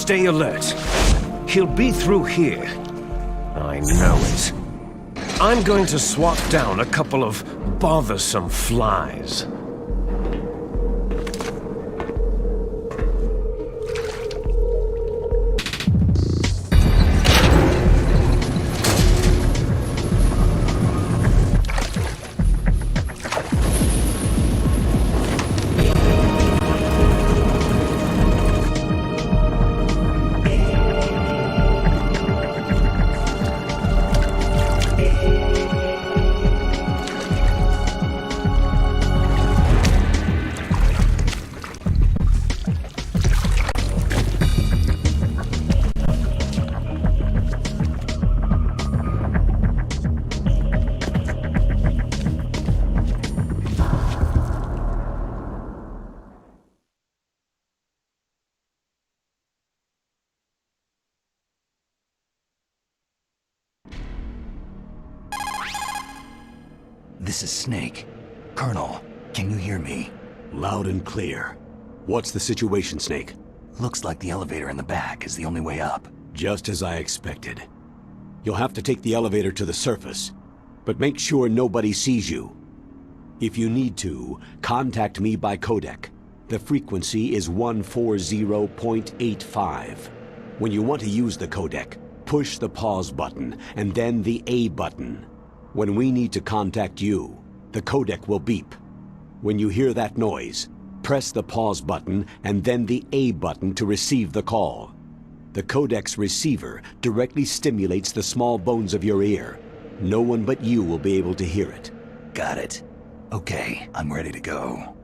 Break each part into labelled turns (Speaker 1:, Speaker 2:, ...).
Speaker 1: Stay alert. He'll be through here. I know it. I'm going to swat down a couple of bothersome flies.
Speaker 2: This is Snake. Colonel, can you hear me?
Speaker 3: Loud and clear. What's the situation, Snake?
Speaker 2: Looks like the elevator in the back is the only way up.
Speaker 3: Just as I expected. You'll have to take the elevator to the surface, but make sure nobody sees you. If you need to, contact me by codec. The frequency is 140.85. When you want to use the codec, push the pause button and then the A button. When we need to contact you, the codec will beep. When you hear that noise, press the pause button and then the A button to receive the call. The codec's receiver directly stimulates the small bones of your ear. No one but you will be able to hear it.
Speaker 2: Got it. Okay, I'm ready to go.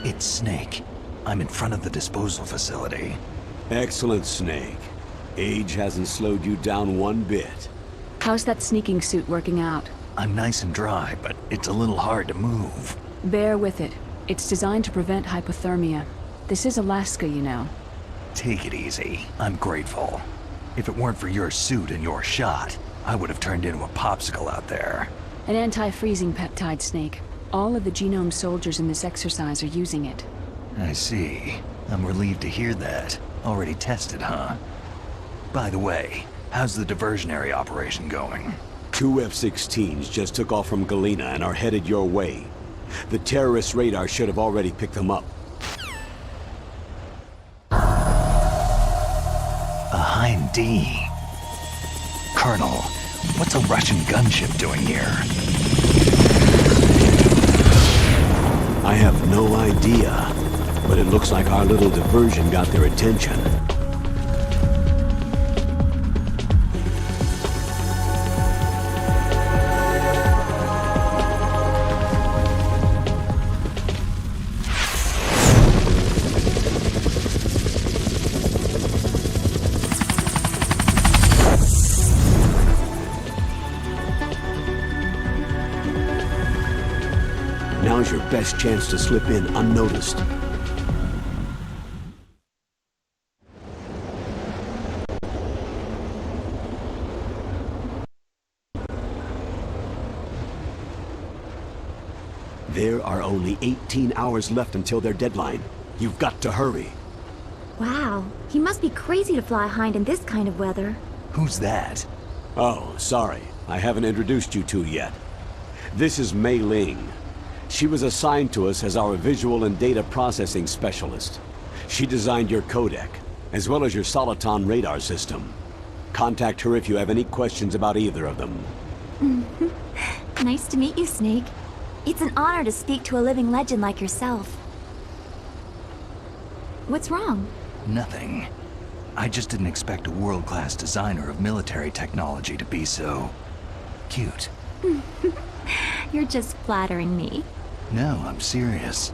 Speaker 2: It's Snake. I'm in front of the disposal facility.
Speaker 3: Excellent, Snake. Age hasn't slowed you down one bit.
Speaker 4: How's that sneaking suit working out?
Speaker 2: I'm nice and dry, but it's a little hard to move.
Speaker 4: Bear with it. It's designed to prevent hypothermia. This is Alaska, you know.
Speaker 2: Take it easy. I'm grateful. If it weren't for your suit and your shot, I would have turned into a popsicle out there.
Speaker 4: An anti-freezing peptide, Snake. All of the Genome soldiers in this exercise are using it.
Speaker 2: I see. I'm relieved to hear that. Already tested, huh? By the way, how's the diversionary operation going?
Speaker 3: 2 F-16s just took off from Galena and are headed your way. The terrorist radar should have already picked them up.
Speaker 2: A Hind D. Colonel, what's a Russian gunship doing here?
Speaker 3: I have no idea, but it looks like our little diversion got their attention. Now's your best chance to slip in unnoticed. There are only 18 hours left until their deadline. You've got to hurry.
Speaker 5: Wow, he must be crazy to fly Hind in this kind of weather.
Speaker 2: Who's that?
Speaker 3: Oh, sorry. I haven't introduced you two yet. This is Mei Ling. She was assigned to us as our visual and data processing specialist. She designed your codec, as well as your Soliton radar system. Contact her if you have any questions about either of them.
Speaker 5: Nice to meet you, Snake. It's an honor to speak to a living legend like yourself. What's wrong?
Speaker 2: Nothing. I just didn't expect a world-class designer of military technology to be so... cute.
Speaker 5: You're just flattering me.
Speaker 2: No, I'm serious.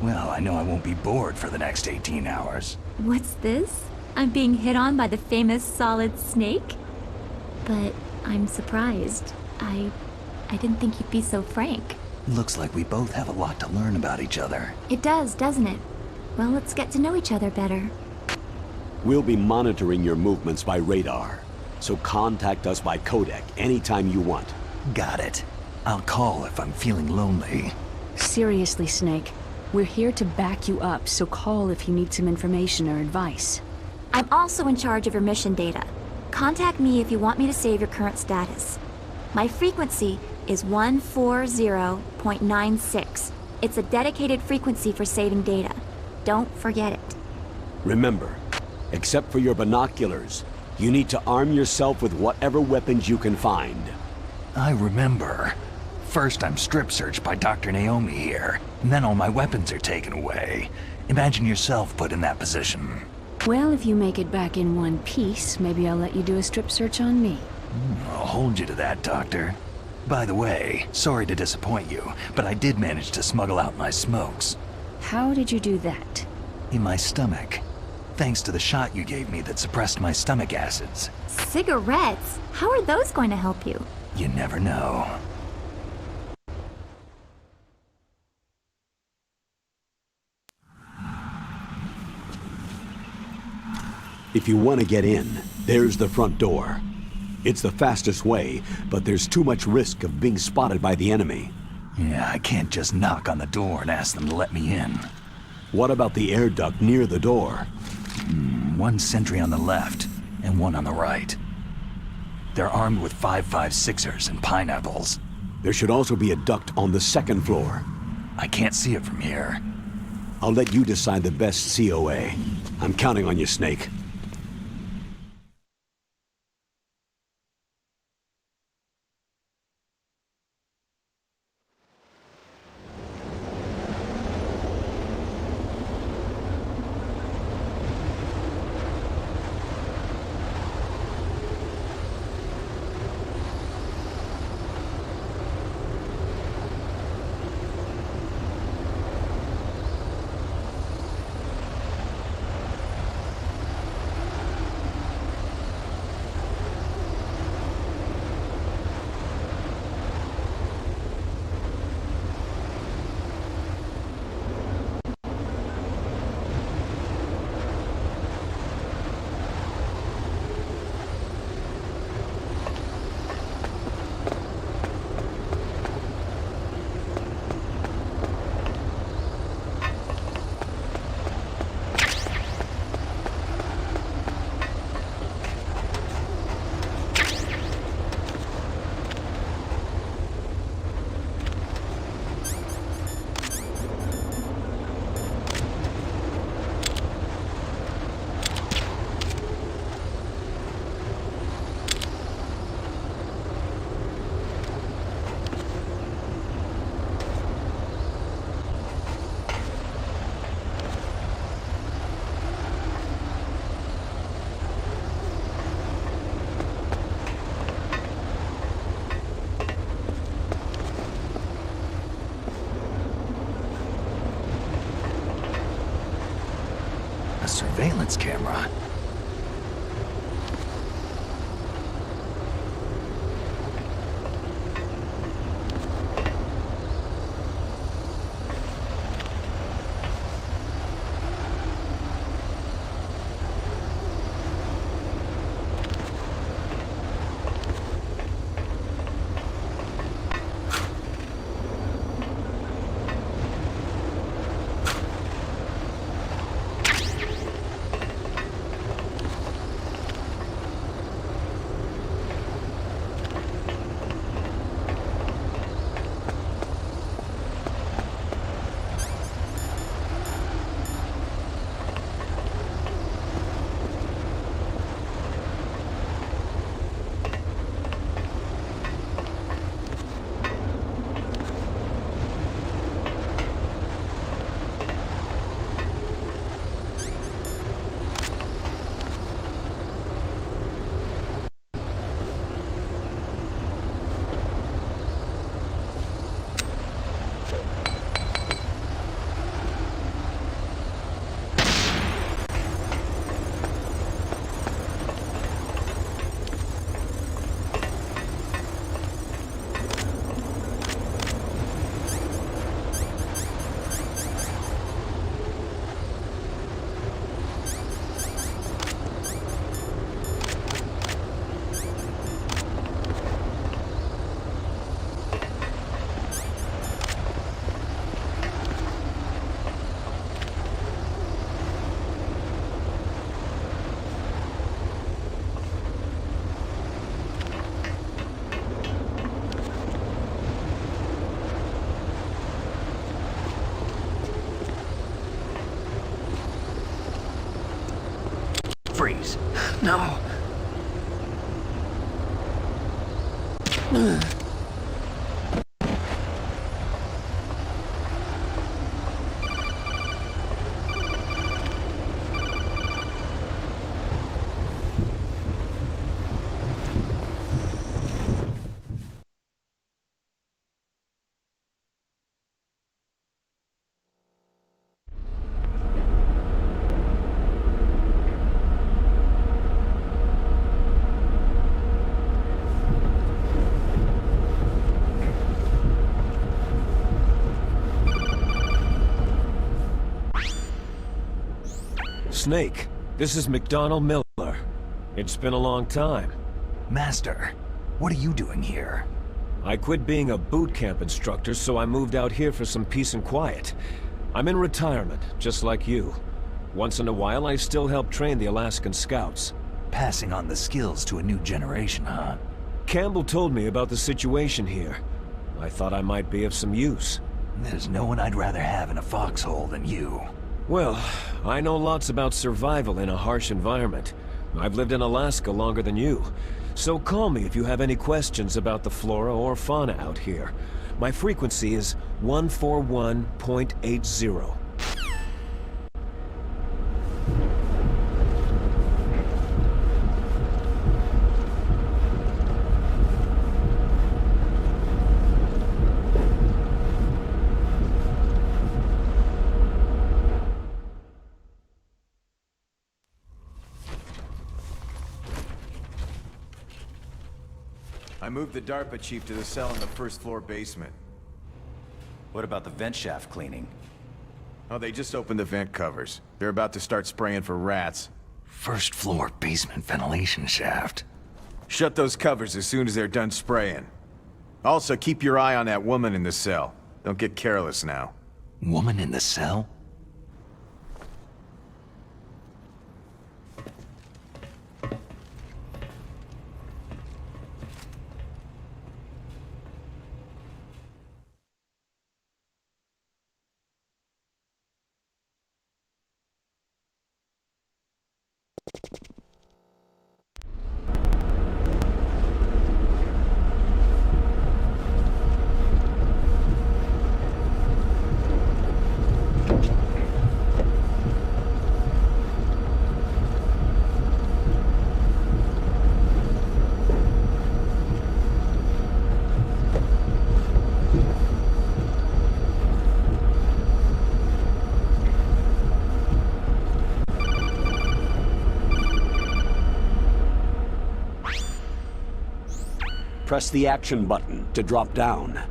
Speaker 2: Well, I know I won't be bored for the next 18 hours.
Speaker 5: What's this? I'm being hit on by the famous Solid Snake? But I'm surprised. I didn't think you'd be so frank.
Speaker 2: Looks like we both have a lot to learn about each other.
Speaker 5: It does, doesn't it? Well, let's get to know each other better.
Speaker 3: We'll be monitoring your movements by radar, so contact us by codec anytime you want.
Speaker 2: Got it. I'll call if I'm feeling lonely.
Speaker 4: Seriously, Snake. We're here to back you up, so call if you need some information or advice.
Speaker 5: I'm also in charge of your mission data. Contact me if you want me to save your current status. My frequency is 140.96. It's a dedicated frequency for saving data. Don't forget it.
Speaker 3: Remember, except for your binoculars, you need to arm yourself with whatever weapons you can find.
Speaker 2: I remember. First I'm strip searched by Dr. Naomi here, and then all my weapons are taken away. Imagine yourself put in that position.
Speaker 4: Well, if you make it back in one piece, maybe I'll let you do a strip search on me.
Speaker 2: I'll hold you to that, Doctor. By the way, sorry to disappoint you, but I did manage to smuggle out my smokes.
Speaker 4: How did you do that?
Speaker 2: In my stomach. Thanks to the shot you gave me that suppressed my stomach acids.
Speaker 5: Cigarettes? How are those going to help you?
Speaker 2: You never know.
Speaker 3: If you want to get in, there's the front door. It's the fastest way, but there's too much risk of being spotted by the enemy.
Speaker 2: Yeah, I can't just knock on the door and ask them to let me in.
Speaker 3: What about the air duct near the door?
Speaker 2: One sentry on the left, and one on the right. They're armed with 5.56ers and pineapples.
Speaker 3: There should also be a duct on the second floor.
Speaker 2: I can't see it from here.
Speaker 3: I'll let you decide the best COA. I'm counting on you, Snake.
Speaker 2: surveillance camera.
Speaker 1: Freeze. No. Snake, this is McDonald Miller. It's been a long time.
Speaker 2: Master, what are you doing here?
Speaker 1: I quit being a boot camp instructor, so I moved out here for some peace and quiet. I'm in retirement, just like you. Once in a while, I still help train the Alaskan Scouts.
Speaker 2: Passing on the skills to a new generation, huh?
Speaker 1: Campbell told me about the situation here. I thought I might be of some use.
Speaker 2: There's no one I'd rather have in a foxhole than you.
Speaker 1: Well, I know lots about survival in a harsh environment. I've lived in Alaska longer than you. So call me if you have any questions about the flora or fauna out here. My frequency is 141.80.
Speaker 6: I moved the DARPA chief to the cell in the first floor basement.
Speaker 7: What about the vent shaft cleaning?
Speaker 6: Oh, they just opened the vent covers. They're about to start spraying for rats.
Speaker 2: First floor basement ventilation shaft.
Speaker 6: Shut those covers as soon as they're done spraying. Also, keep your eye on that woman in the cell. Don't get careless now.
Speaker 2: Woman in the cell?
Speaker 3: Press the action button to drop down.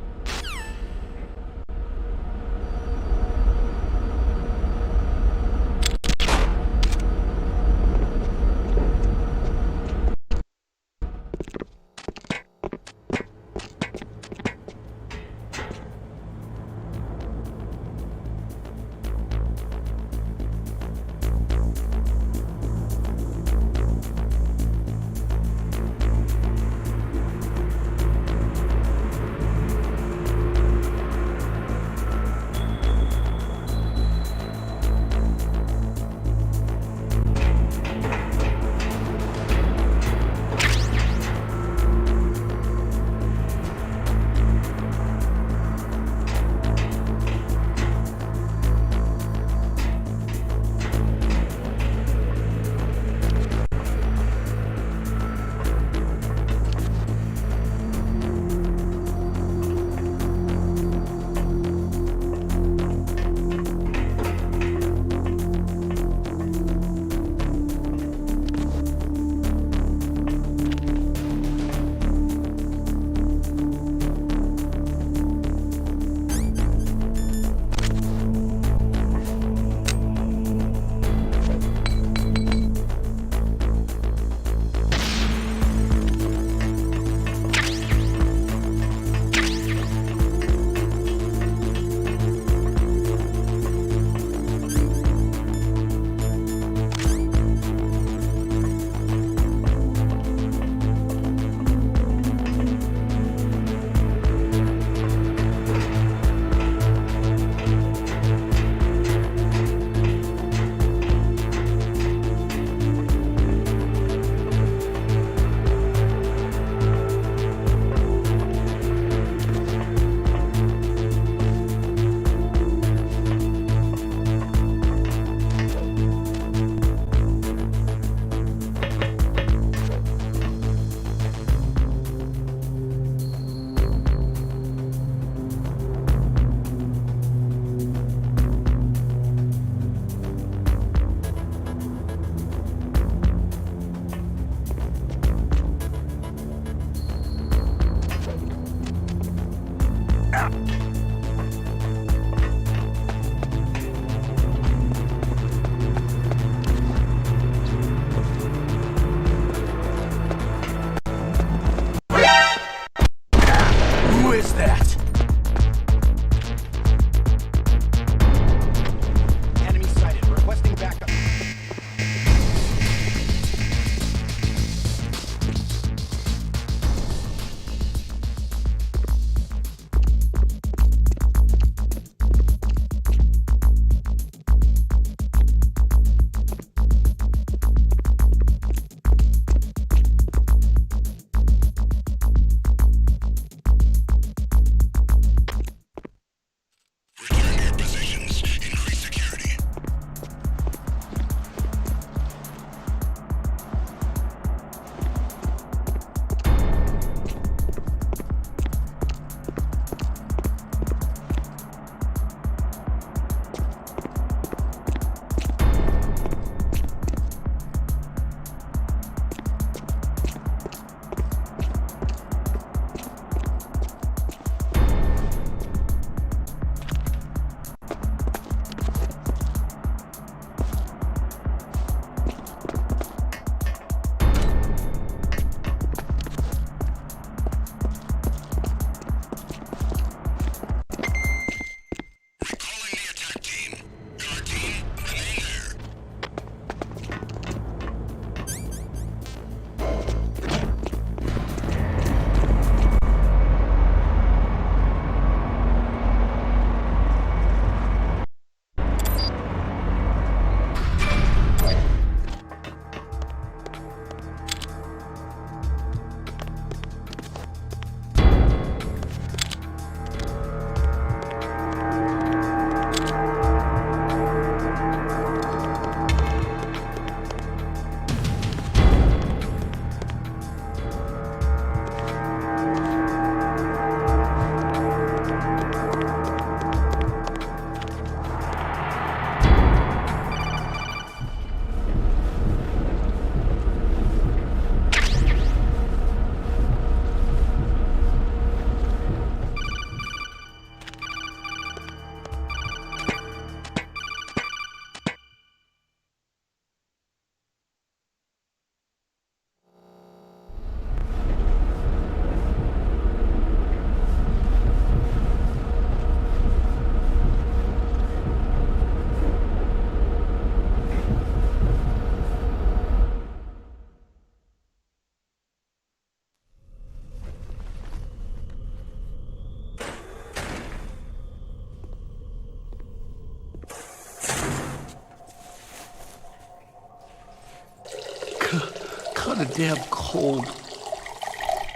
Speaker 8: a damn cold.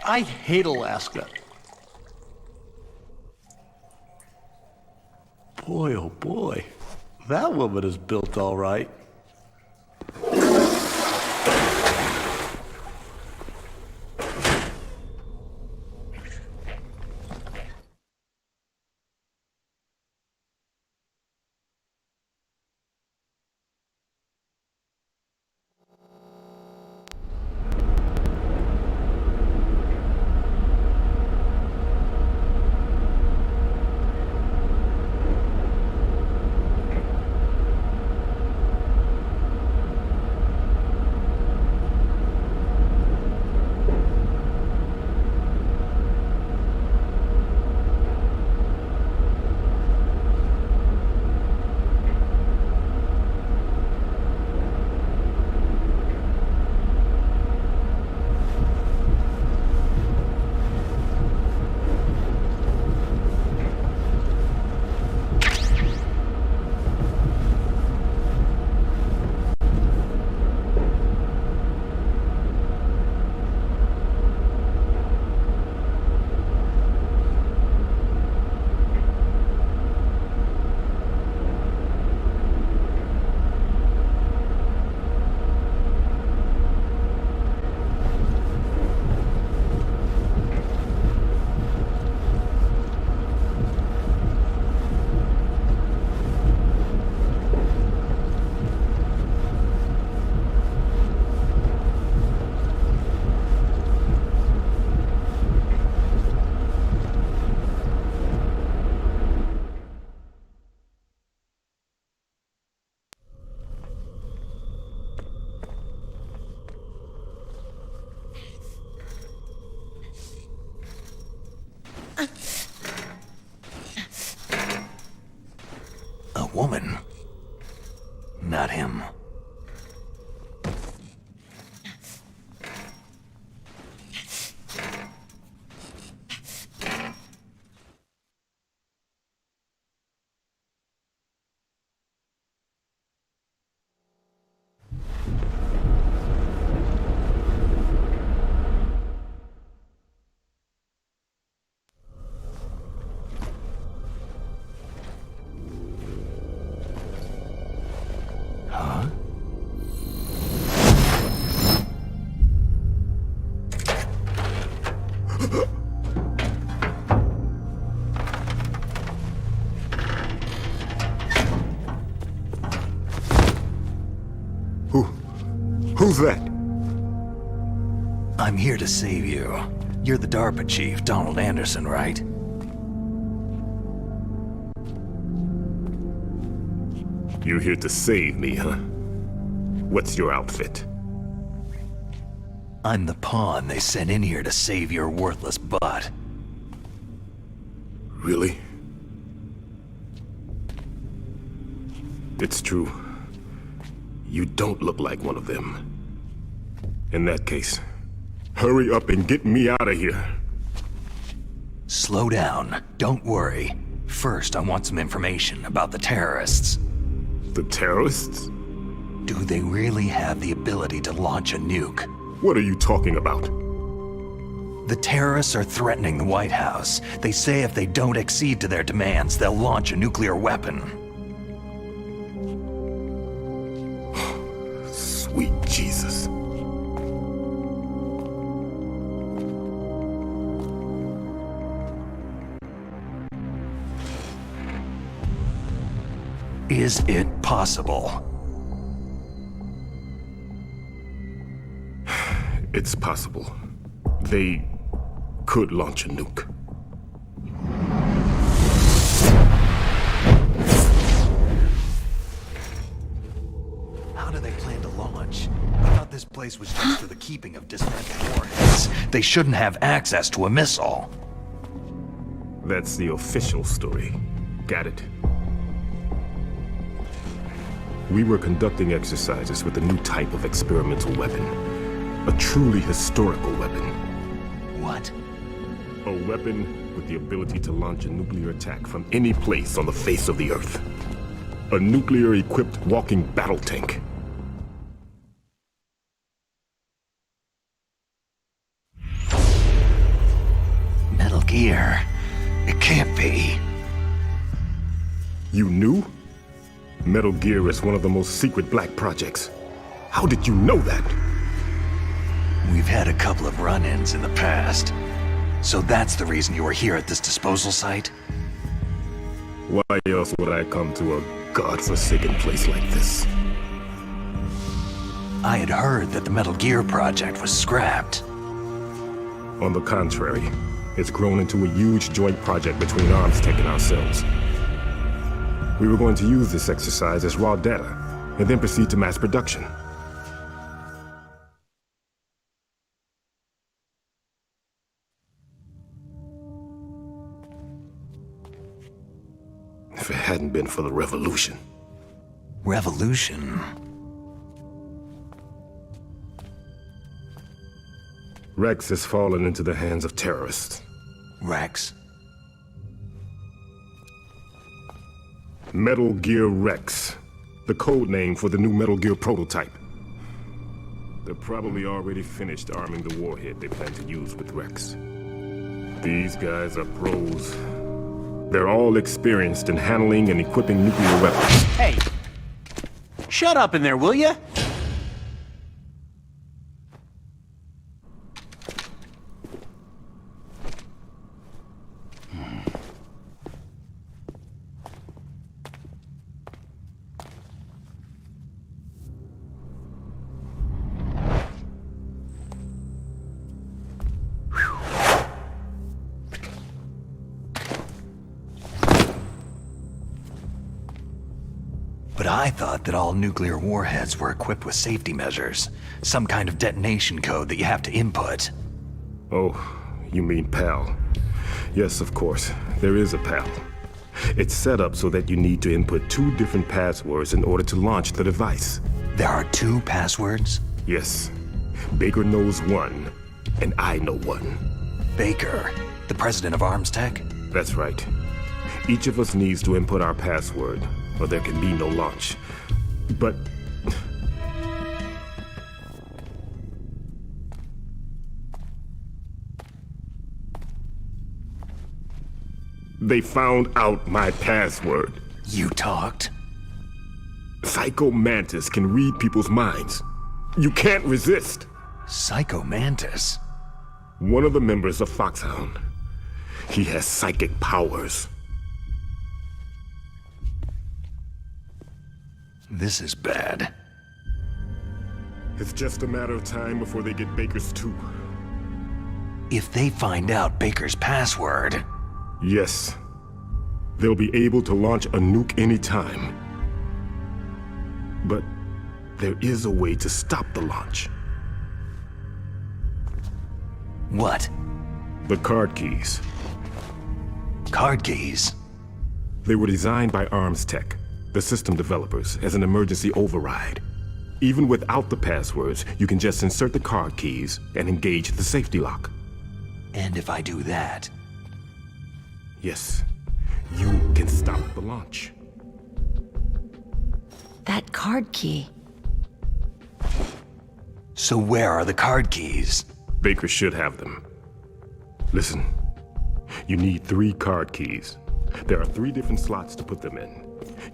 Speaker 8: I hate Alaska. Boy, oh boy. That woman is built all right.
Speaker 2: A woman. Not him.
Speaker 3: Who's that?
Speaker 2: I'm here to save you. You're the DARPA chief, Donald Anderson, right?
Speaker 9: You're here to save me, huh? What's your outfit?
Speaker 2: I'm the pawn they sent in here to save your worthless butt.
Speaker 9: Really? It's true. You don't look like one of them. In that case, hurry up and get me out of here.
Speaker 2: Slow down. Don't worry. First, I want some information about the terrorists.
Speaker 9: The terrorists?
Speaker 2: Do they really have the ability to launch a nuke?
Speaker 9: What are you talking about?
Speaker 2: The terrorists are threatening the White House. They say if they don't accede to their demands, they'll launch a nuclear weapon.
Speaker 9: Sweet Jesus.
Speaker 2: Is it possible?
Speaker 9: It's possible. They could launch a nuke.
Speaker 2: How do they plan to launch? I thought this place was just for the keeping of dismantled warheads. They shouldn't have access to a missile.
Speaker 9: That's the official story. Got it. We were conducting exercises with a new type of experimental weapon. A truly historical weapon.
Speaker 2: What?
Speaker 9: A weapon with the ability to launch a nuclear attack from any place on the face of the Earth. A nuclear-equipped walking battle tank. You knew? Metal Gear is one of the most secret black projects. How did you know that?
Speaker 2: We've had a couple of run-ins in the past. So that's the reason you were here at this disposal site?
Speaker 9: Why else would I come to a godforsaken place like this?
Speaker 2: I had heard that the Metal Gear project was scrapped.
Speaker 9: On the contrary, it's grown into a huge joint project between ArmsTech and ourselves. We were going to use this exercise as raw data, and then proceed to mass production. If it hadn't been for the revolution.
Speaker 2: Revolution?
Speaker 9: Rex has fallen into the hands of terrorists.
Speaker 2: Rex?
Speaker 9: Metal Gear Rex, the code name for the new Metal Gear prototype. They're probably already finished arming the warhead they plan to use with Rex. These guys are pros. They're all experienced in handling and equipping nuclear weapons.
Speaker 8: Hey! Shut up in there, will ya?
Speaker 2: But I thought that all nuclear warheads were equipped with safety measures. Some kind of detonation code that you have to input.
Speaker 9: Oh, you mean PAL. Yes, of course. There is a PAL. It's set up so that you need to input 2 different passwords in order to launch the device.
Speaker 2: There are 2 passwords?
Speaker 9: Yes. Baker knows one, and I know one.
Speaker 2: Baker, the president of ArmsTech?
Speaker 9: That's right. Each of us needs to input our password, or there can be no launch. But... they found out my password.
Speaker 2: You talked?
Speaker 9: Psycho Mantis can read people's minds. You can't resist.
Speaker 2: Psycho Mantis?
Speaker 9: One of the members of Foxhound. He has psychic powers.
Speaker 2: This is bad.
Speaker 9: It's just a matter of time before they get Baker's too.
Speaker 2: If they find out Baker's password...
Speaker 9: Yes. They'll be able to launch a nuke anytime. But there is a way to stop the launch.
Speaker 2: What?
Speaker 9: The card keys.
Speaker 2: Card keys?
Speaker 9: They were designed by ArmsTech, the system developers, as an emergency override. Even without the passwords, you can just insert the card keys and engage the safety lock.
Speaker 2: And if I do that...
Speaker 9: Yes, you can stop the launch.
Speaker 10: That card key.
Speaker 2: So where are the card keys?
Speaker 9: Baker should have them. Listen, you need 3 card keys. There are 3 different slots to put them in.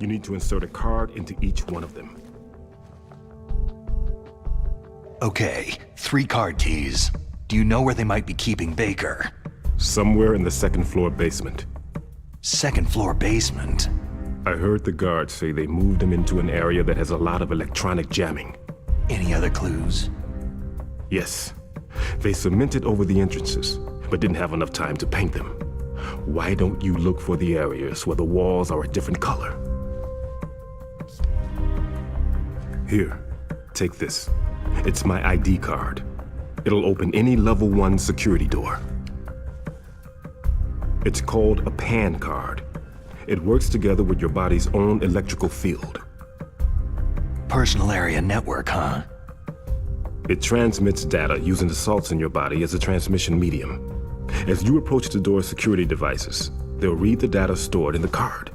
Speaker 9: You need to insert a card into each one of them.
Speaker 2: Okay, 3 card keys. Do you know where they might be keeping Baker?
Speaker 9: Somewhere in the 2nd floor basement.
Speaker 2: 2nd floor basement?
Speaker 9: I heard the guards say they moved him into an area that has a lot of electronic jamming.
Speaker 2: Any other clues?
Speaker 9: Yes. They cemented over the entrances, but didn't have enough time to paint them. Why don't you look for the areas where the walls are a different color? Here, take this. It's my ID card. It'll open any level 1 security door. It's called a PAN card. It works together with your body's own electrical field.
Speaker 2: Personal area network, huh?
Speaker 9: It transmits data using the salts in your body as a transmission medium. As you approach the door's security devices, they'll read the data stored in the card.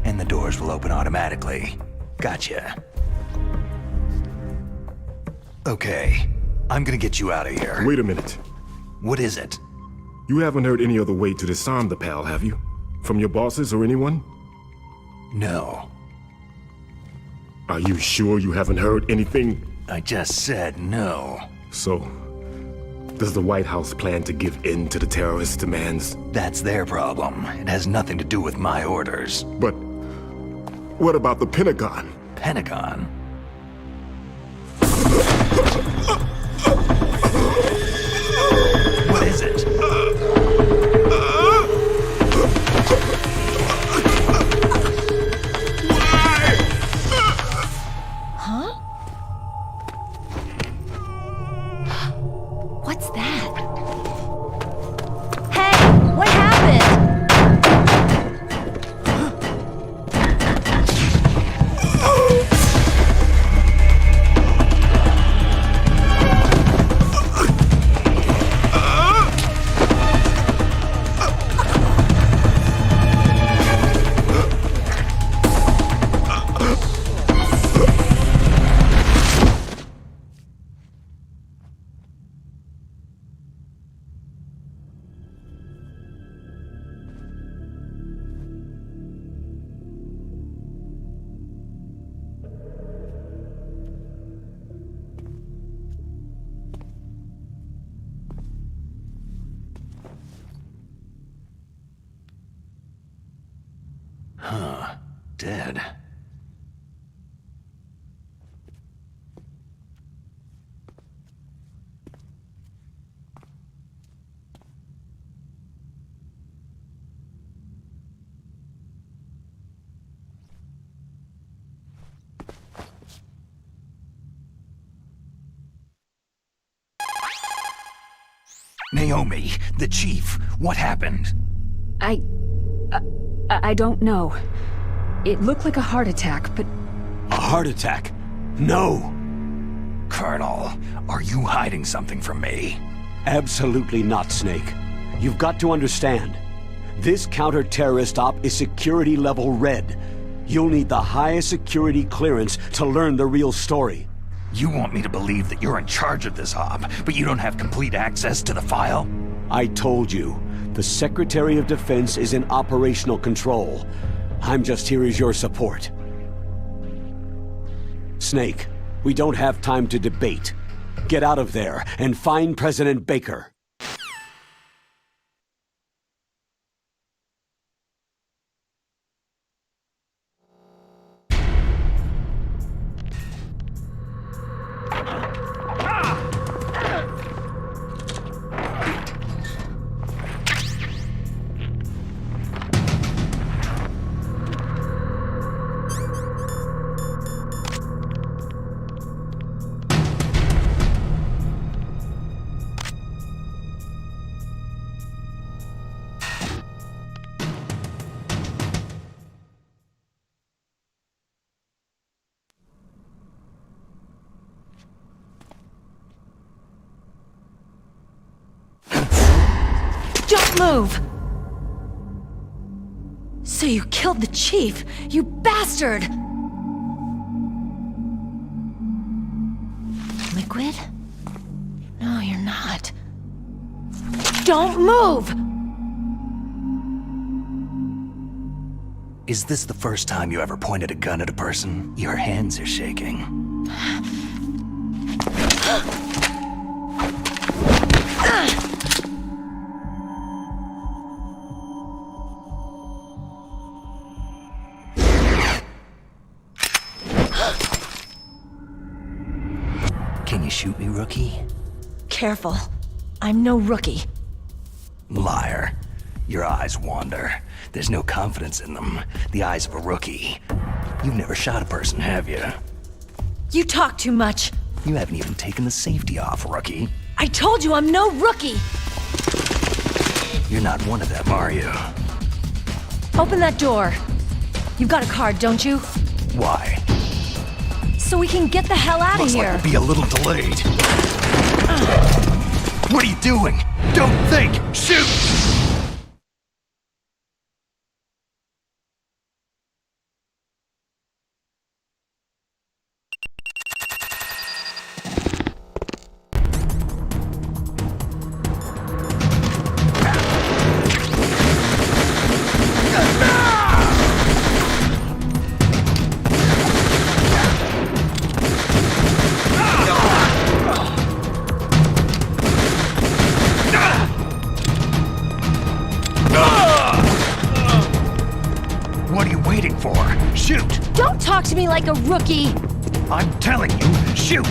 Speaker 2: And the doors will open automatically. Gotcha. Okay, I'm gonna get you out of here.
Speaker 9: Wait a minute.
Speaker 2: What is it?
Speaker 9: You haven't heard any other way to disarm the PAL, have you? From your bosses or anyone?
Speaker 2: No.
Speaker 9: Are you sure you haven't heard anything?
Speaker 2: I just said no.
Speaker 9: So, does the White House plan to give in to the terrorists' demands?
Speaker 2: That's their problem. It has nothing to do with my orders.
Speaker 9: But what about the Pentagon?
Speaker 2: Pentagon? What is it?
Speaker 5: What's that? Hey, what happened?
Speaker 2: Dead. Naomi, the chief, what happened?
Speaker 4: I don't know. It looked like a heart attack, but
Speaker 3: A heart attack? No!
Speaker 2: Colonel, are you hiding something from me?
Speaker 3: Absolutely not, Snake. You've got to understand. This counter-terrorist op is security level red. You'll need the highest security clearance to learn the real story.
Speaker 2: You want me to believe that you're in charge of this op, but you don't have complete access to the file?
Speaker 3: I told you, the Secretary of Defense is in operational control. I'm just here as your support. Snake, we don't have time to debate. Get out of there and find President Baker.
Speaker 10: Don't move! So you killed the chief, you bastard! Liquid? No, you're not. Don't move!
Speaker 2: Is this the first time you ever pointed a gun at a person? Your hands are shaking. Can you shoot me, rookie?
Speaker 10: Careful. I'm no rookie.
Speaker 2: Liar. Your eyes wander. There's no confidence in them. The eyes of a rookie. You've never shot a person, have you?
Speaker 10: You talk too much.
Speaker 2: You haven't even taken the safety off, rookie.
Speaker 10: I told you I'm no rookie!
Speaker 2: You're not one of them, are you?
Speaker 10: Open that door. You've got a card, don't you?
Speaker 2: Why?
Speaker 10: So we can get the hell out of
Speaker 2: Looks
Speaker 10: here.
Speaker 2: like we'll be a little delayed. What are you doing? Don't think! Shoot! What are you waiting for? Shoot!
Speaker 10: Don't talk to me like a rookie!
Speaker 2: I'm telling you, shoot!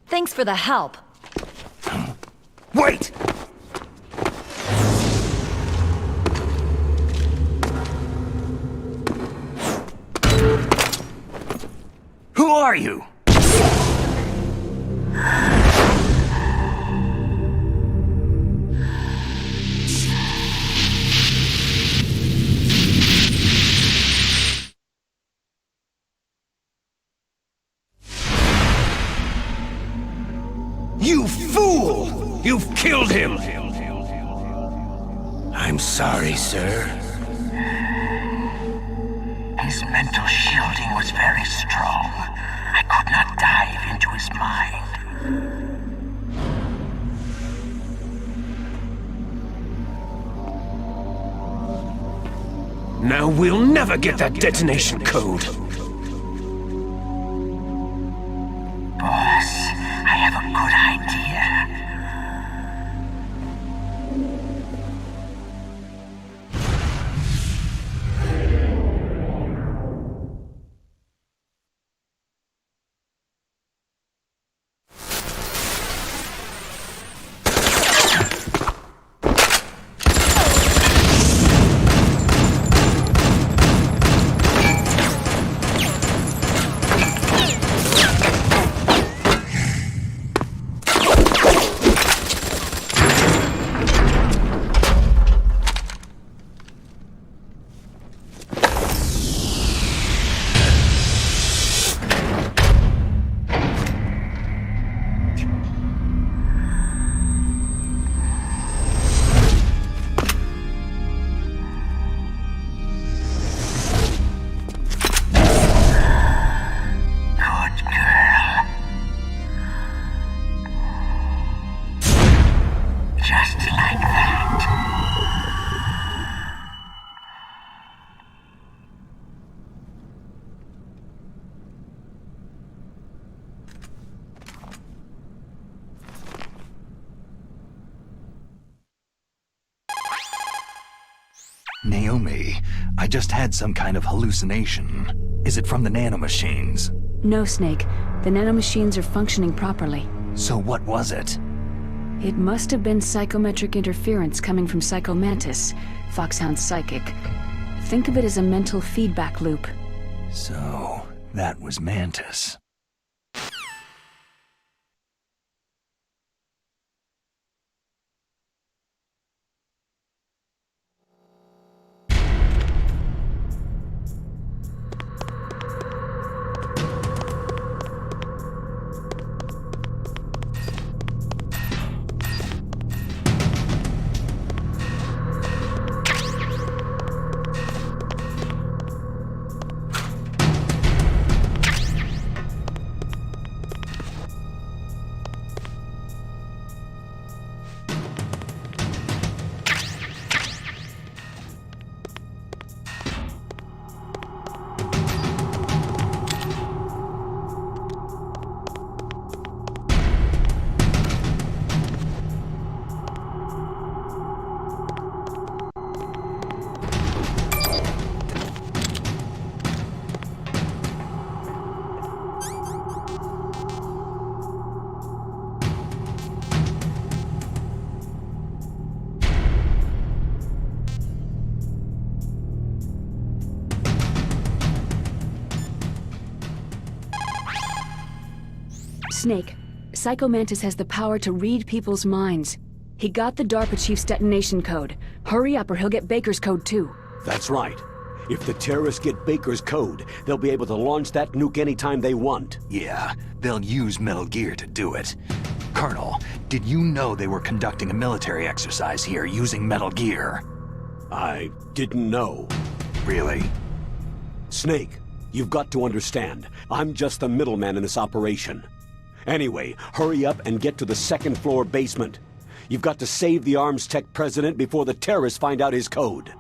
Speaker 10: Thanks for the help.
Speaker 2: Wait! Who are you?
Speaker 1: You fool! You've killed him!
Speaker 2: I'm sorry, sir.
Speaker 11: His mental shielding was very strong. I could not dive into his mind.
Speaker 1: Now we'll never get that detonation code!
Speaker 11: Boss, I have a good idea.
Speaker 2: Naomi, I just had some kind of hallucination. Is it from the nanomachines?
Speaker 4: No, Snake. The nanomachines are functioning properly.
Speaker 2: So what was it?
Speaker 4: It must have been psychometric interference coming from Psycho Mantis, Foxhound's psychic. Think of it as a mental feedback loop.
Speaker 2: So, that was Mantis.
Speaker 4: Snake, Psycho Mantis has the power to read people's minds. He got the DARPA chief's detonation code. Hurry up or he'll get Baker's code too.
Speaker 3: That's right. If the terrorists get Baker's code, they'll be able to launch that nuke anytime they want.
Speaker 2: Yeah, they'll use Metal Gear to do it. Colonel, did you know they were conducting a military exercise here using Metal Gear?
Speaker 3: I didn't know.
Speaker 2: Really?
Speaker 3: Snake, you've got to understand. I'm just the middleman in this operation. Anyway, hurry up and get to the second floor basement. You've got to save the Arms Tech president before the terrorists find out his code.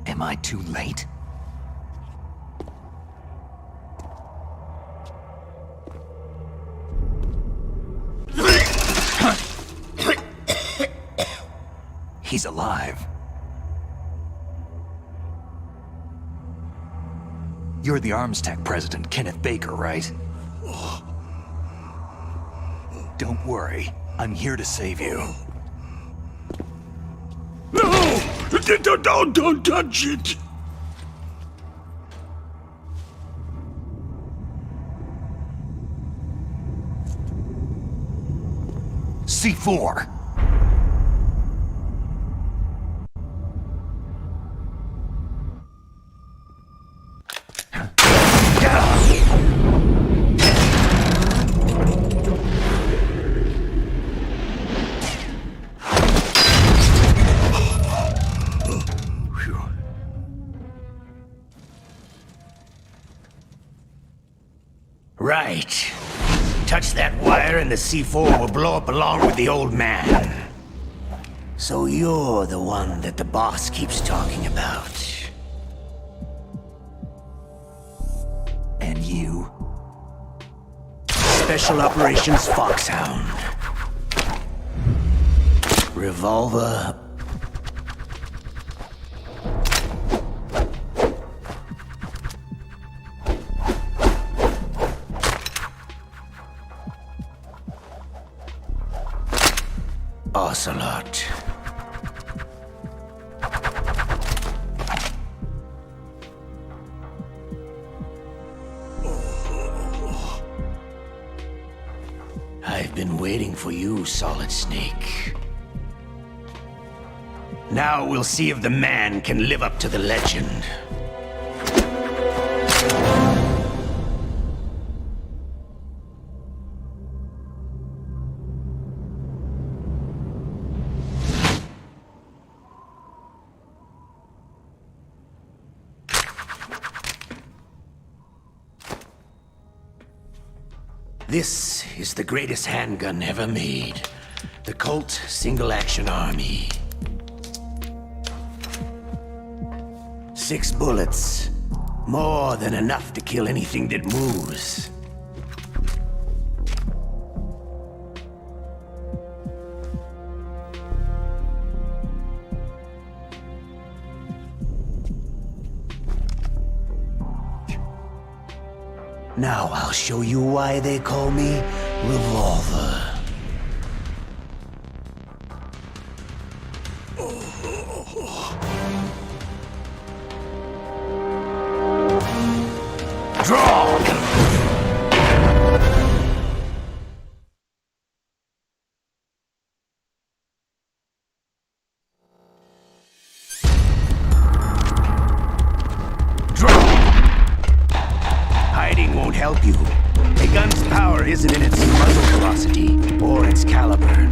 Speaker 2: Am I too late? He's alive. You're the Arms Tech president, Kenneth Baker, right? Don't worry. I'm here to save you.
Speaker 9: No! Don't touch it!
Speaker 2: C4!
Speaker 11: right. Touch that wire and the C4 will blow up along with the old man. So you're the one that the boss keeps talking about.
Speaker 2: And you?
Speaker 11: Special Operations Foxhound. Revolver. Ocelot. I've been waiting for you, Solid Snake. Now we'll see if the man can live up to the legend. This is the greatest handgun ever made. The Colt Single Action Army. 6 bullets. More than enough to kill anything that moves. Now I'll show you why they call me Revolver. Draw! Hiding won't help you. A gun's power isn't in its muzzle velocity or its caliber.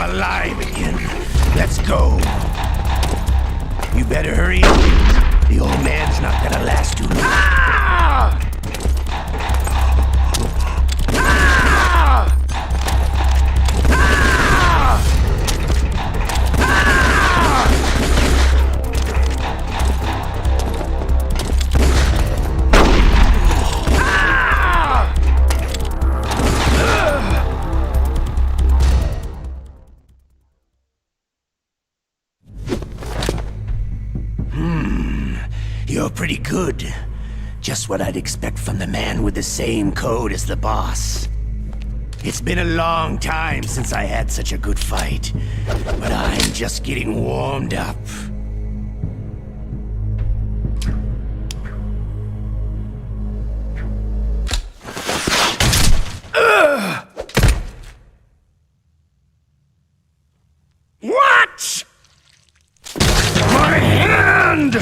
Speaker 11: Alive again. Let's go. You better hurry up. The old man's not gonna last too long. You're pretty good. Just what I'd expect from the man with the same code as the boss. It's been a long time since I had such a good fight, but I'm just getting warmed up. What? My hand!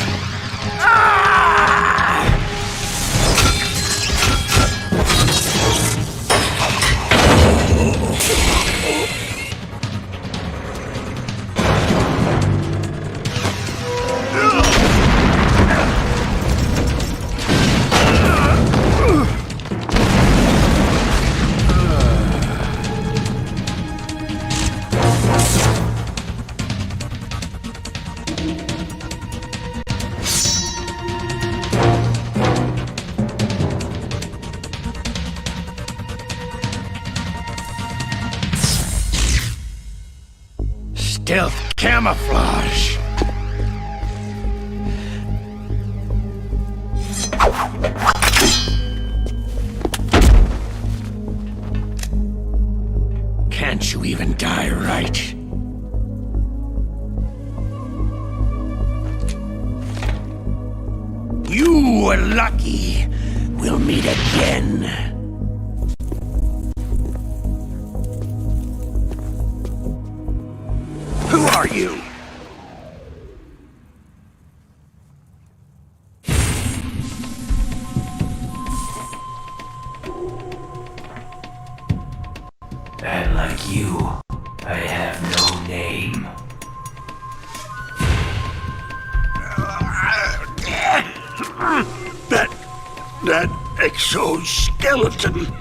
Speaker 11: Stealth camouflage. we're lucky, we'll meet again. Who are you?
Speaker 2: And like you, I have no name.
Speaker 11: That exoskeleton.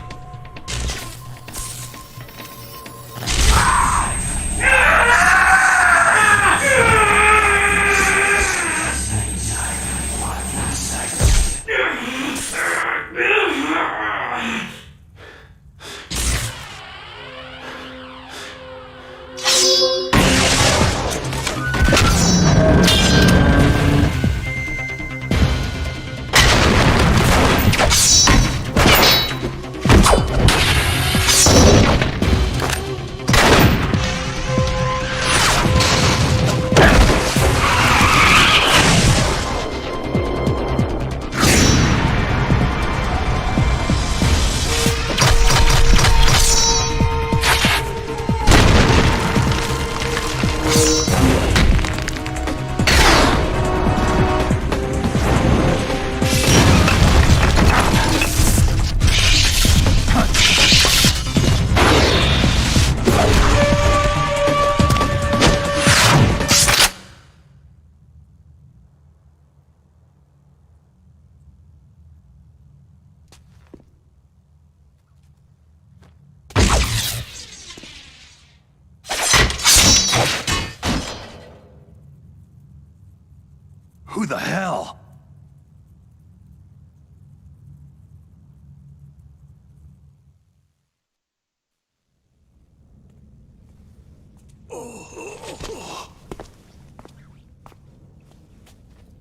Speaker 2: Who the hell?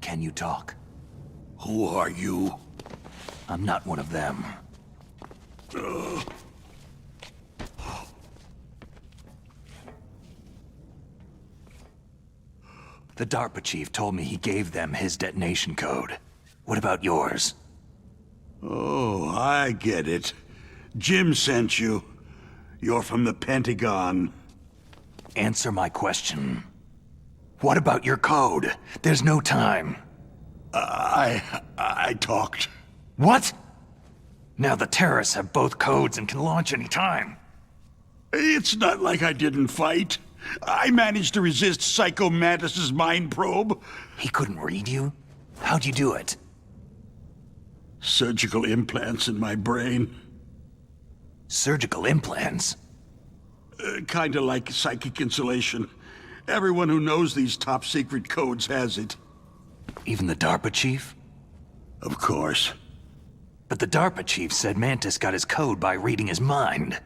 Speaker 2: Can you talk?
Speaker 11: Who are you?
Speaker 2: I'm not one of them. The DARPA chief told me he gave them his detonation code. What about yours?
Speaker 12: Oh, I get it. Jim sent you. You're from the Pentagon.
Speaker 2: Answer my question. What about your code? There's no time.
Speaker 12: I talked.
Speaker 2: What? Now the terrorists have both codes and can launch any time.
Speaker 12: It's not like I didn't fight. I managed to resist Psycho Mantis's mind probe.
Speaker 2: He couldn't read you? How'd you do it?
Speaker 12: Surgical implants in my brain.
Speaker 2: Surgical implants?
Speaker 12: Kinda like psychic insulation. Everyone who knows these top-secret codes has it.
Speaker 2: Even the DARPA chief?
Speaker 12: Of course.
Speaker 2: But the DARPA chief said Mantis got his code by reading his mind.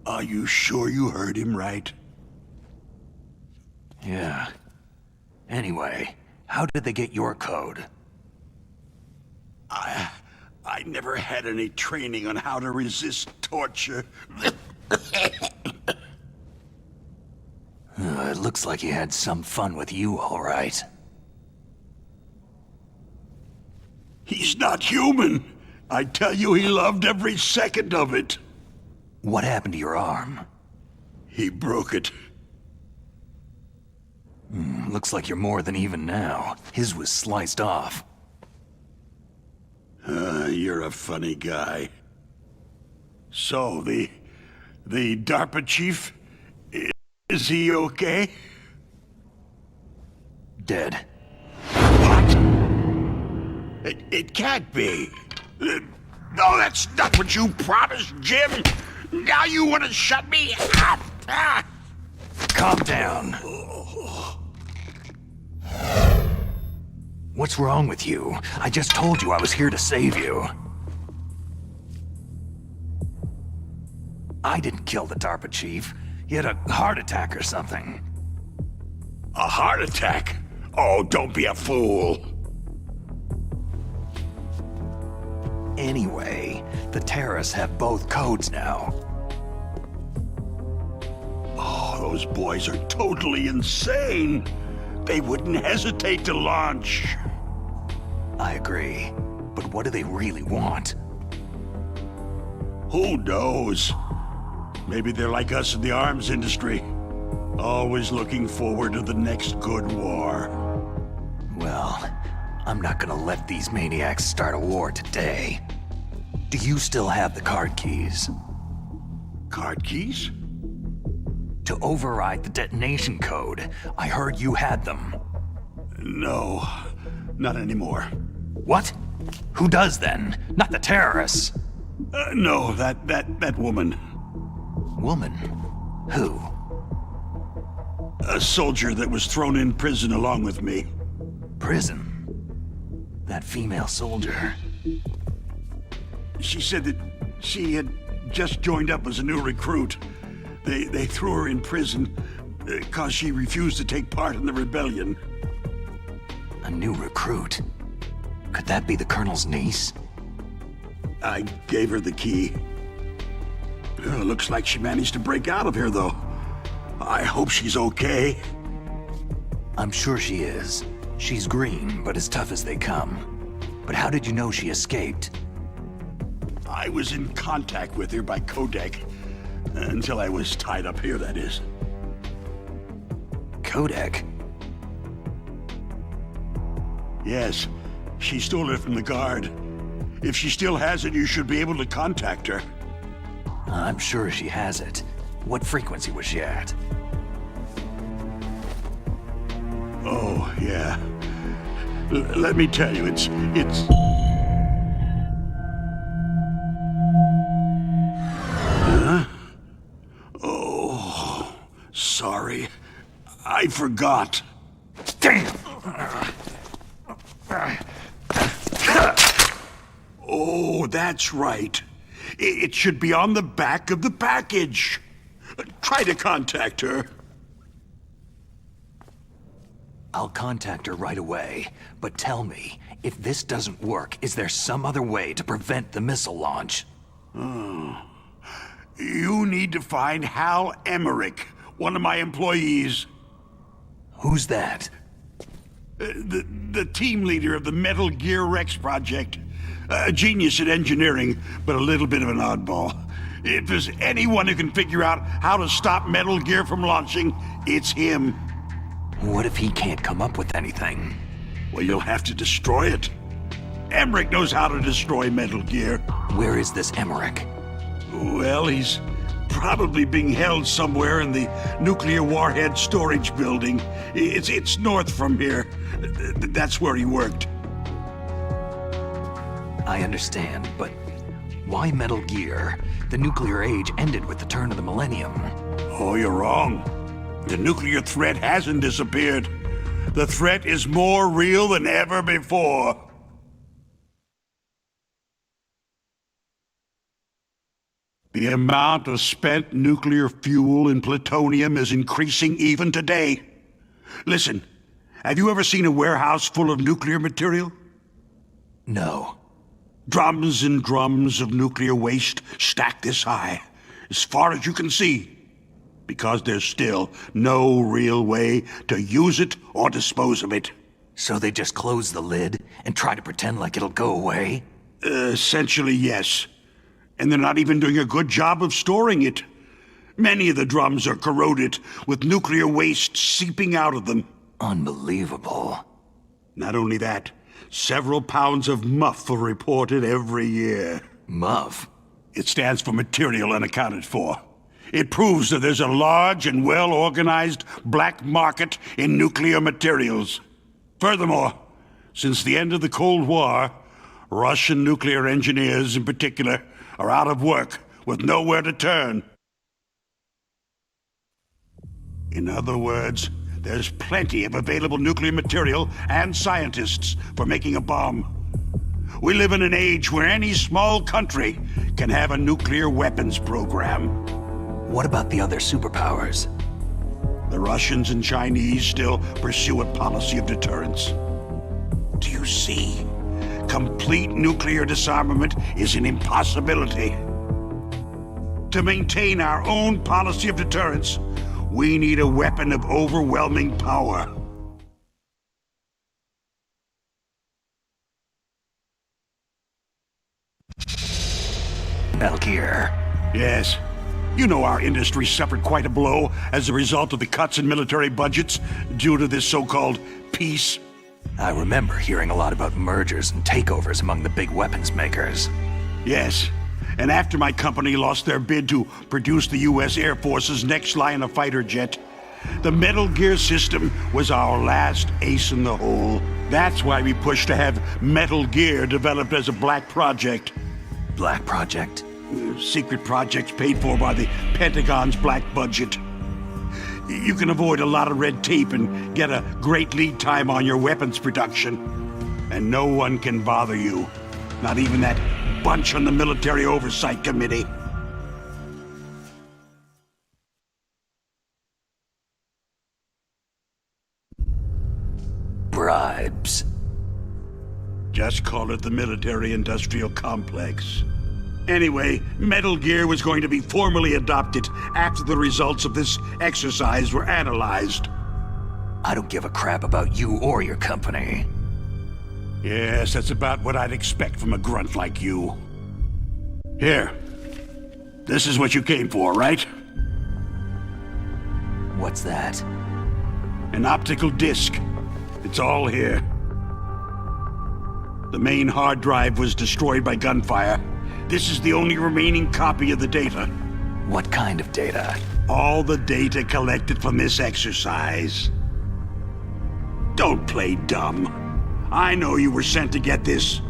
Speaker 12: Are you sure you heard him right?
Speaker 2: Yeah. Anyway, how did they get your code?
Speaker 12: I never had any training on how to resist torture.
Speaker 2: It looks like he had some fun with you, all right.
Speaker 12: He's not human. I tell you, he loved every second of it.
Speaker 2: What happened to your arm?
Speaker 12: He broke it.
Speaker 2: Looks like you're more than even now. His was sliced off.
Speaker 12: You're a funny guy. So, the DARPA chief, is he okay?
Speaker 2: Dead.
Speaker 12: What? It can't be. No, that's not what you promised, Jim. Now you want to shut me up?
Speaker 2: Calm down. What's wrong with you? I just told you I was here to save you. I didn't kill the DARPA chief. He had a heart attack or something.
Speaker 12: A heart attack? Oh, don't be a fool.
Speaker 2: Anyway, the terrorists have both codes now.
Speaker 12: Oh, those boys are totally insane. They wouldn't hesitate to launch.
Speaker 2: I agree. But what do they really want?
Speaker 12: Who knows? Maybe they're like us in the arms industry. Always looking forward to the next good war.
Speaker 2: Well, I'm not gonna let these maniacs start a war today. Do you still have the card keys?
Speaker 12: Card keys?
Speaker 2: To override the detonation code. I heard you had them.
Speaker 12: No, not anymore.
Speaker 2: What? Who does then? Not the terrorists.
Speaker 12: No, that woman.
Speaker 2: Woman? Who?
Speaker 12: A soldier that was thrown in prison along with me.
Speaker 2: Prison? That female soldier.
Speaker 12: She said that she had just joined up as a new recruit. They threw her in prison because she refused to take part in the rebellion.
Speaker 2: A new recruit? Could that be the Colonel's niece?
Speaker 12: I gave her the key. Looks like she managed to break out of here, though. I hope she's okay.
Speaker 2: I'm sure she is. She's green, but as tough as they come. But how did you know she escaped?
Speaker 12: I was in contact with her by codec. Until I was tied up here, that is.
Speaker 2: Codec?
Speaker 12: Yes. She stole it from the guard. If she still has it, you should be able to contact her.
Speaker 2: I'm sure she has it. What frequency was she at?
Speaker 12: Oh, yeah. Let me tell you, it's... Huh? Oh, sorry. I forgot.
Speaker 2: Damn!
Speaker 12: Oh, that's right. It should be on the back of the package. Try to contact her.
Speaker 2: I'll contact her right away, but tell me, if this doesn't work, is there some other way to prevent the missile launch?
Speaker 12: You need to find Hal Emmerich, one of my employees.
Speaker 2: Who's that?
Speaker 12: The team leader of the Metal Gear Rex project. A genius at engineering, but a little bit of an oddball. If there's anyone who can figure out how to stop Metal Gear from launching, it's him.
Speaker 2: What if he can't come up with anything?
Speaker 12: Well, you'll have to destroy it. Emmerich knows how to destroy Metal Gear.
Speaker 2: Where is this Emmerich?
Speaker 12: Well, he's probably being held somewhere in the nuclear warhead storage building. It's north from here. That's where he worked.
Speaker 2: I understand, but why Metal Gear? The nuclear age ended with the turn of the millennium.
Speaker 12: Oh, you're wrong. The nuclear threat hasn't disappeared. The threat is more real than ever before. The amount of spent nuclear fuel and plutonium is increasing even today. Listen, have you ever seen a warehouse full of nuclear material?
Speaker 2: No.
Speaker 12: Drums and drums of nuclear waste stacked this high, as far as you can see, because there's still no real way to use it or dispose of it.
Speaker 2: So they just close the lid and try to pretend like it'll go away?
Speaker 12: Essentially, yes. And they're not even doing a good job of storing it. Many of the drums are corroded, with nuclear waste seeping out of them.
Speaker 2: Unbelievable.
Speaker 12: Not only that, several pounds of MUF are reported every year.
Speaker 2: MUF?
Speaker 12: It stands for Material Unaccounted For. It proves that there's a large and well-organized black market in nuclear materials. Furthermore, since the end of the Cold War, Russian nuclear engineers in particular are out of work with nowhere to turn. In other words, there's plenty of available nuclear material and scientists for making a bomb. We live in an age where any small country can have a nuclear weapons program.
Speaker 2: What about the other superpowers?
Speaker 12: The Russians and Chinese still pursue a policy of deterrence. Do you see? Complete nuclear disarmament is an impossibility. To maintain our own policy of deterrence, we need a weapon of overwhelming power.
Speaker 2: Metal Gear.
Speaker 12: Yes. You know our industry suffered quite a blow as a result of the cuts in military budgets due to this so-called peace.
Speaker 2: I remember hearing a lot about mergers and takeovers among the big weapons makers.
Speaker 12: Yes. And after my company lost their bid to produce the U.S. Air Force's next line of fighter jet, the Metal Gear system was our last ace in the hole. That's why we pushed to have Metal Gear developed as a black project.
Speaker 2: Black project?
Speaker 12: Secret projects paid for by the Pentagon's black budget. You can avoid a lot of red tape and get a great lead time on your weapons production. And no one can bother you. Not even that bunch on the Military Oversight Committee.
Speaker 2: Bribes.
Speaker 12: Just call it the military-industrial complex. Anyway, Metal Gear was going to be formally adopted after the results of this exercise were analyzed.
Speaker 2: I don't give a crap about you or your company.
Speaker 12: Yes, that's about what I'd expect from a grunt like you. Here. This is what you came for, right?
Speaker 2: What's that?
Speaker 12: An optical disc. It's all here. The main hard drive was destroyed by gunfire. This is the only remaining copy of the data.
Speaker 2: What kind of data?
Speaker 12: All the data collected from this exercise. Don't play dumb. I know you were sent to get this.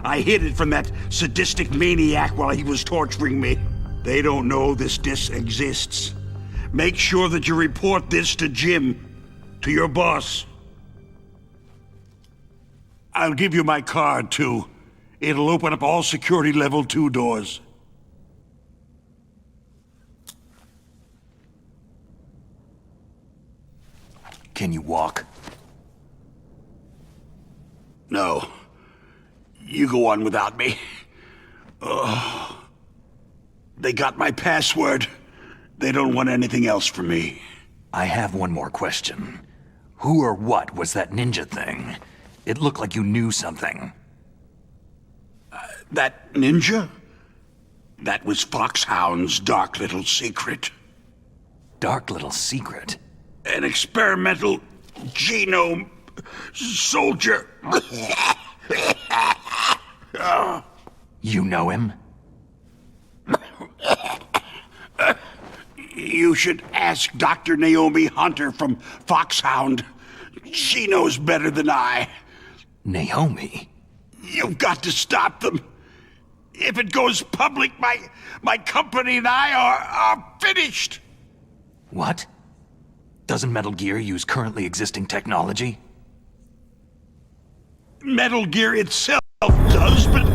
Speaker 12: I hid it from that sadistic maniac while he was torturing me. They don't know this disc exists. Make sure that you report this to Jim, to your boss. I'll give you my card, too. It'll open up all security level 2 doors.
Speaker 2: Can you walk?
Speaker 12: No. You go on without me. They got my password. They don't want anything else from me.
Speaker 2: I have one more question. Who or what was that ninja thing? It looked like you knew something.
Speaker 12: That ninja? That was Foxhound's dark little secret.
Speaker 2: Dark little secret?
Speaker 12: An experimental genome soldier.
Speaker 2: You know him?
Speaker 12: You should ask Dr. Naomi Hunter from Foxhound. She knows better than I.
Speaker 2: Naomi?
Speaker 12: You've got to stop them. If it goes public, my company and I are finished.
Speaker 2: What? Doesn't Metal Gear use currently existing technology?
Speaker 12: Metal Gear itself does, but...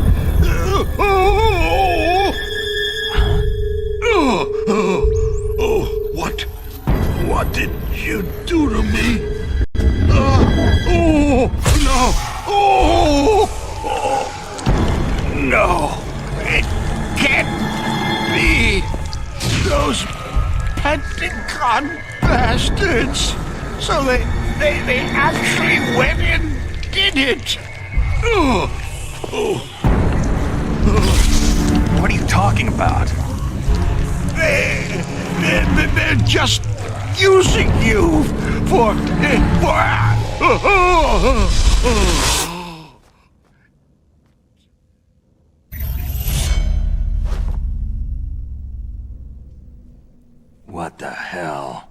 Speaker 12: What did you do to me? No! It can't be! Those Pentagon bastards! So they actually went and did it!
Speaker 2: What are you talking about?
Speaker 12: They're just using you for...
Speaker 2: What the hell?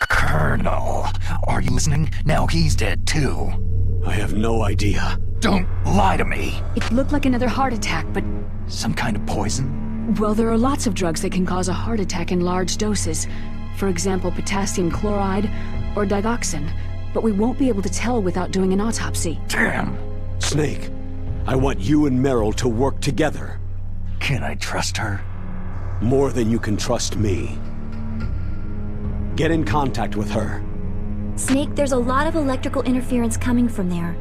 Speaker 2: Colonel, are you listening? Now he's dead too.
Speaker 3: I have no idea.
Speaker 2: Don't lie to me.
Speaker 4: It looked like another heart attack, but...
Speaker 2: Some kind of poison?
Speaker 4: Well, there are lots of drugs that can cause a heart attack in large doses. For example, potassium chloride or digoxin. But we won't be able to tell without doing an autopsy.
Speaker 2: Damn.
Speaker 3: Snake, I want you and Meryl to work together.
Speaker 2: Can I trust her?
Speaker 3: More than you can trust me. Get in contact with her.
Speaker 5: Snake, there's a lot of electrical interference coming from there.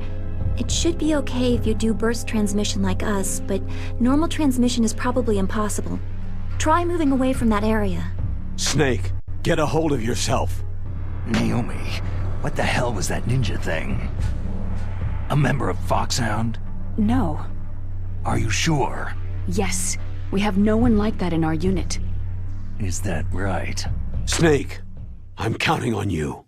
Speaker 5: It should be okay if you do burst transmission like us, but normal transmission is probably impossible. Try moving away from that area.
Speaker 3: Snake, get a hold of yourself.
Speaker 2: Naomi, what the hell was that ninja thing? A member of Foxhound?
Speaker 4: No.
Speaker 2: Are you sure?
Speaker 4: Yes. We have no one like that in our unit.
Speaker 2: Is that right?
Speaker 3: Snake, I'm counting on you.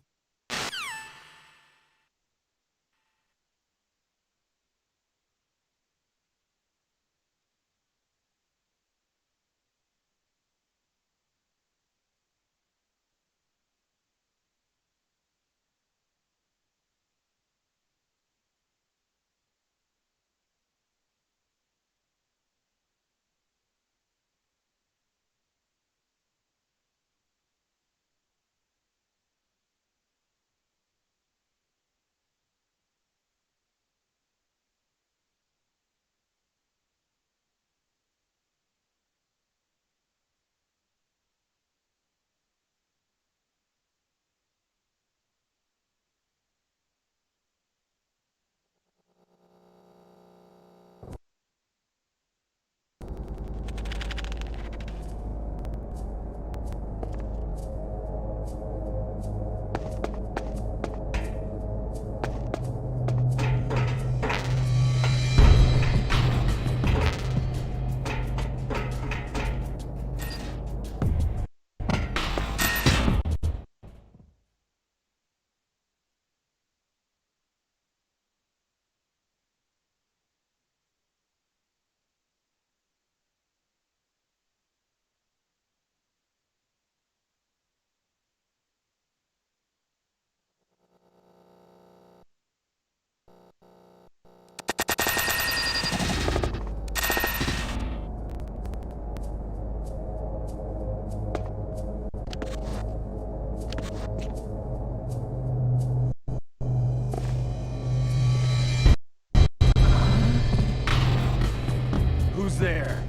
Speaker 6: Who's there?